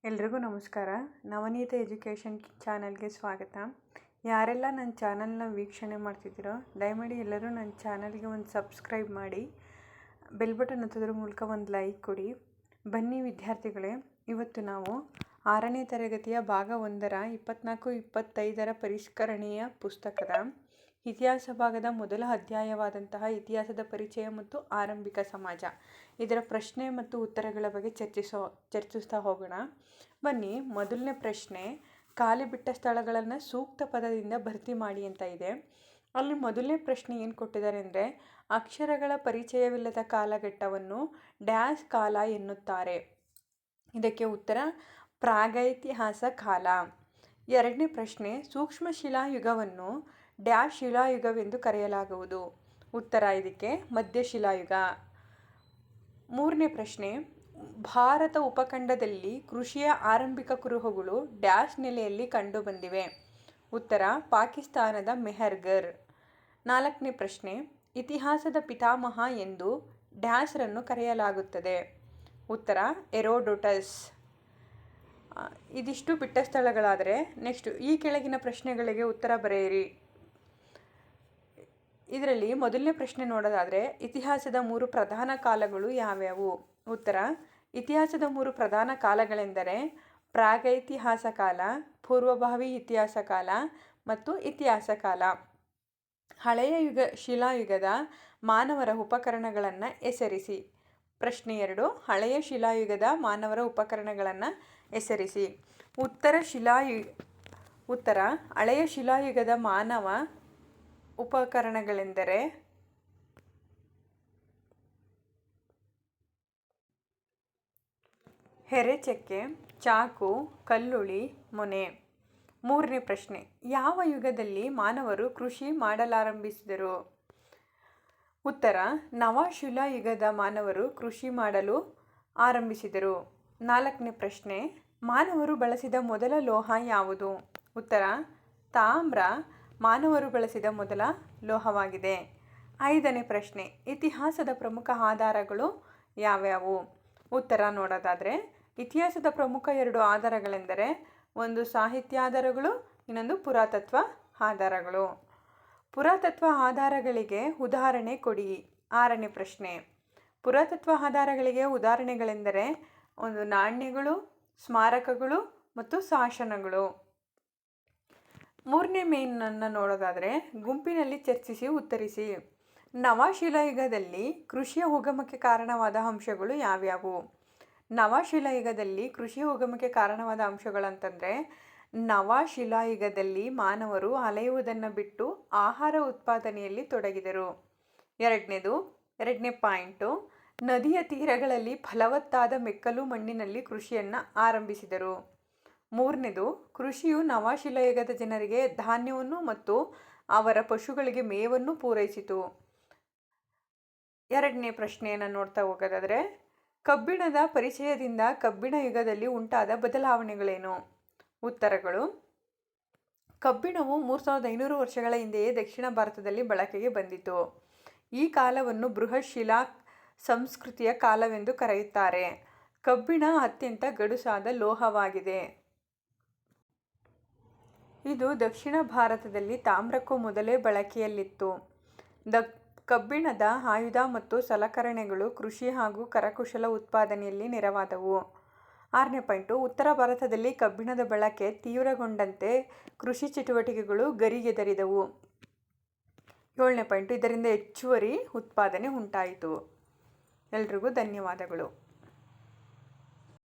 ಎಲ್ರಿಗೂ ನಮಸ್ಕಾರ. ನವನೀತ ಎಜುಕೇಷನ್ ಚಾನಲ್ಗೆ ಸ್ವಾಗತ. ಯಾರೆಲ್ಲ ನನ್ನ ಚಾನಲ್ನ ವೀಕ್ಷಣೆ ಮಾಡ್ತಿದ್ದೀರೋ ದಯಮಾಡಿ ಎಲ್ಲರೂ ನನ್ನ ಚಾನಲ್ಗೆ ಒಂದು ಸಬ್ಸ್ಕ್ರೈಬ್ ಮಾಡಿ, ಬೆಲ್ ಬಟನ್ ಒತ್ತೋದ್ರ ಮೂಲಕ ಒಂದು ಲೈಕ್ ಕೊಡಿ. ಬನ್ನಿ ವಿದ್ಯಾರ್ಥಿಗಳೇ, ಇವತ್ತು ನಾವು 6ನೇ ತರಗತಿಯ ಭಾಗ 1ರ 24-25 ಪರಿಷ್ಕರಣೆಯ ಪುಸ್ತಕದ ಇತಿಹಾಸ ಭಾಗದ ಮೊದಲ ಅಧ್ಯಾಯವಾದಂತಹ ಇತಿಹಾಸದ ಪರಿಚಯ ಮತ್ತು ಆರಂಭಿಕ ಸಮಾಜ, ಇದರ ಪ್ರಶ್ನೆ ಮತ್ತು ಉತ್ತರಗಳ ಬಗ್ಗೆ ಚರ್ಚಿಸ್ತಾ ಹೋಗೋಣ. ಬನ್ನಿ, ಮೊದಲನೇ ಪ್ರಶ್ನೆ, ಖಾಲಿ ಬಿಟ್ಟ ಸ್ಥಳಗಳನ್ನು ಸೂಕ್ತ ಪದದಿಂದ ಭರ್ತಿ ಮಾಡಿ ಅಂತ ಇದೆ. ಅಲ್ಲಿ ಮೊದಲನೇ ಪ್ರಶ್ನೆ ಏನು ಕೊಟ್ಟಿದ್ದಾರೆ ಅಂದರೆ, ಅಕ್ಷರಗಳ ಪರಿಚಯವಿಲ್ಲದ ಕಾಲಘಟ್ಟವನ್ನು ಡ್ಯಾಶ್ ಕಾಲ ಎನ್ನುತ್ತಾರೆ. ಇದಕ್ಕೆ ಉತ್ತರ ಪ್ರಾಗೈತಿಹಾಸ ಕಾಲ. ಎರಡನೇ ಪ್ರಶ್ನೆ, ಸೂಕ್ಷ್ಮ ಶಿಲಾಯುಗವನ್ನು ಡ್ಯಾಶ್ ಶಿಲಾಯುಗವೆಂದು ಕರೆಯಲಾಗುವುದು. ಉತ್ತರ ಇದಕ್ಕೆ ಮಧ್ಯಶಿಲಾಯುಗ. ಮೂರನೇ ಪ್ರಶ್ನೆ, ಭಾರತ ಉಪಖಂಡದಲ್ಲಿ ಕೃಷಿಯ ಆರಂಭಿಕ ಕುರುಹುಗಳು ಡ್ಯಾಶ್ ನೆಲೆಯಲ್ಲಿ ಕಂಡುಬಂದಿವೆ. ಉತ್ತರ ಪಾಕಿಸ್ತಾನದ ಮೆಹರ್ಗರ್. ನಾಲ್ಕನೇ ಪ್ರಶ್ನೆ, ಇತಿಹಾಸದ ಪಿತಾಮಹ ಎಂದು ಡ್ಯಾಶ್ರನ್ನು ಕರೆಯಲಾಗುತ್ತದೆ. ಉತ್ತರ ಹೆರೋಡೋಟಸ್. ಇದಿಷ್ಟು ಬಿಟ್ಟ ಸ್ಥಳಗಳಾದರೆ ನೆಕ್ಸ್ಟ್ ಈ ಕೆಳಗಿನ ಪ್ರಶ್ನೆಗಳಿಗೆ ಉತ್ತರ ಬರೆಯಿರಿ. ಇದರಲ್ಲಿ ಮೊದಲನೇ ಪ್ರಶ್ನೆ ನೋಡೋದಾದರೆ, ಇತಿಹಾಸದ 3 ಪ್ರಧಾನ ಕಾಲಗಳು ಯಾವ್ಯಾವು? ಉತ್ತರ ಇತಿಹಾಸದ 3 ಪ್ರಧಾನ ಕಾಲಗಳೆಂದರೆ ಪ್ರಾಗೈತಿಹಾಸ ಕಾಲ, ಪೂರ್ವಭಾವಿ ಇತಿಹಾಸ ಕಾಲ ಮತ್ತು ಇತಿಹಾಸ ಕಾಲ. ಹಳೆಯ ಶಿಲಾಯುಗದ ಮಾನವರ ಉಪಕರಣಗಳನ್ನು ಹೆಸರಿಸಿ. ಪ್ರಶ್ನೆ 2, ಹಳೆಯ ಶಿಲಾಯುಗದ ಮಾನವರ ಉಪಕರಣಗಳನ್ನು ಹೆಸರಿಸಿ. ಉತ್ತರ ಹಳೆಯ ಶಿಲಾಯುಗದ ಮಾನವ ಉಪಕರಣಗಳೆಂದರೆ ಹೆರೆಚಕ್ಕೆ, ಚಾಕು, ಕಲ್ಲುಳಿ, ಮೊನೆ. ಮೂರನೇ ಪ್ರಶ್ನೆ, ಯಾವ ಯುಗದಲ್ಲಿ ಮಾನವರು ಕೃಷಿ ಮಾಡಲಾರಂಭಿಸಿದರು? ಉತ್ತರ ನವಶಿಲಾಯುಗದ ಮಾನವರು ಕೃಷಿ ಮಾಡಲು ಆರಂಭಿಸಿದರು. ನಾಲ್ಕನೇ ಪ್ರಶ್ನೆ, ಮಾನವರು ಬಳಸಿದ ಮೊದಲ ಲೋಹ ಯಾವುದು? ಉತ್ತರ ತಾಮ್ರ ಮಾನವರು ಬಳಸಿದ ಮೊದಲ ಲೋಹವಾಗಿದೆ. ಐದನೇ ಪ್ರಶ್ನೆ, ಇತಿಹಾಸದ ಪ್ರಮುಖ ಆಧಾರಗಳು ಯಾವ್ಯಾವು? ಉತ್ತರ ನೋಡೋದಾದರೆ, ಇತಿಹಾಸದ ಪ್ರಮುಖ 2 ಆಧಾರಗಳೆಂದರೆ ಒಂದು ಸಾಹಿತ್ಯ ಆಧಾರಗಳು, ಇನ್ನೊಂದು ಪುರಾತತ್ವ ಆಧಾರಗಳು. ಪುರಾತತ್ವ ಆಧಾರಗಳಿಗೆ ಉದಾಹರಣೆ ಕೊಡಿ. 6ನೇ ಪ್ರಶ್ನೆ, ಪುರಾತತ್ವ ಆಧಾರಗಳಿಗೆ ಉದಾಹರಣೆಗಳೆಂದರೆ ಒಂದು ನಾಣ್ಯಗಳು, ಸ್ಮಾರಕಗಳು ಮತ್ತು ಶಾಸನಗಳು. ಮೂರನೇ ಮೇನನ್ನು ನೋಡೋದಾದರೆ, ಗುಂಪಿನಲ್ಲಿ ಚರ್ಚಿಸಿ ಉತ್ತರಿಸಿ. ನವಶಿಲಾಯುಗದಲ್ಲಿ ಕೃಷಿಯ ಉಗಮಕ್ಕೆ ಕಾರಣವಾದ ಅಂಶಗಳು ಯಾವ್ಯಾವು? ನವಶಿಲಾಯುಗದಲ್ಲಿ ಕೃಷಿಯ ಉಗಮಕ್ಕೆ ಕಾರಣವಾದ ಅಂಶಗಳಂತಂದರೆ, ನವಶಿಲಾಯುಗದಲ್ಲಿ ಮಾನವರು ಅಲೆಯುವುದನ್ನು ಬಿಟ್ಟು ಆಹಾರ ಉತ್ಪಾದನೆಯಲ್ಲಿ ತೊಡಗಿದರು. ಎರಡನೇ ಪಾಯಿಂಟು, ನದಿಯ ತೀರಗಳಲ್ಲಿ ಫಲವತ್ತಾದ ಮೆಕ್ಕಲು ಮಣ್ಣಿನಲ್ಲಿ ಕೃಷಿಯನ್ನು ಆರಂಭಿಸಿದರು. ಮೂರನೇದು, ಕೃಷಿಯು ನವಶಿಲಾಯುಗದ ಜನರಿಗೆ ಧಾನ್ಯವನ್ನು ಮತ್ತು ಅವರ ಪಶುಗಳಿಗೆ ಮೇವನ್ನು ಪೂರೈಸಿತು. ಎರಡನೇ ಪ್ರಶ್ನೆಯನ್ನು ನೋಡ್ತಾ ಹೋಗೋದಾದರೆ, ಕಬ್ಬಿಣದ ಪರಿಚಯದಿಂದ ಕಬ್ಬಿಣ ಯುಗದಲ್ಲಿ ಉಂಟಾದ ಬದಲಾವಣೆಗಳೇನು? ಉತ್ತರಗಳು, ಕಬ್ಬಿಣವು 3500 ವರ್ಷಗಳ ಹಿಂದೆಯೇ ದಕ್ಷಿಣ ಭಾರತದಲ್ಲಿ ಬಳಕೆಗೆ ಬಂದಿತು. ಈ ಕಾಲವನ್ನು ಬೃಹತ್ ಶಿಲಾ ಸಂಸ್ಕೃತಿಯ ಕಾಲವೆಂದು ಕರೆಯುತ್ತಾರೆ. ಕಬ್ಬಿಣ ಅತ್ಯಂತ ಗಡುಸಾದ ಲೋಹವಾಗಿದೆ. ಇದು ದಕ್ಷಿಣ ಭಾರತದಲ್ಲಿ ತಾಮ್ರಕ್ಕೂ ಮೊದಲೇ ಬಳಕೆಯಲ್ಲಿತ್ತು. ಕಬ್ಬಿಣದ ಆಯುಧ ಮತ್ತು ಸಲಕರಣೆಗಳು ಕೃಷಿ ಹಾಗೂ ಕರಕುಶಲ ಉತ್ಪಾದನೆಯಲ್ಲಿ ನೆರವಾದವು. 6ನೇ ಪಾಯಿಂಟು, ಉತ್ತರ ಭಾರತದಲ್ಲಿ ಕಬ್ಬಿಣದ ಬಳಕೆ ತೀವ್ರಗೊಂಡಂತೆ ಕೃಷಿ ಚಟುವಟಿಕೆಗಳು ಗರಿಗೆದರಿದವು. 7ನೇ ಪಾಯಿಂಟು, ಇದರಿಂದ ಹೆಚ್ಚುವರಿ ಉತ್ಪಾದನೆ ಉಂಟಾಯಿತು. ಎಲ್ರಿಗೂ ಧನ್ಯವಾದಗಳು.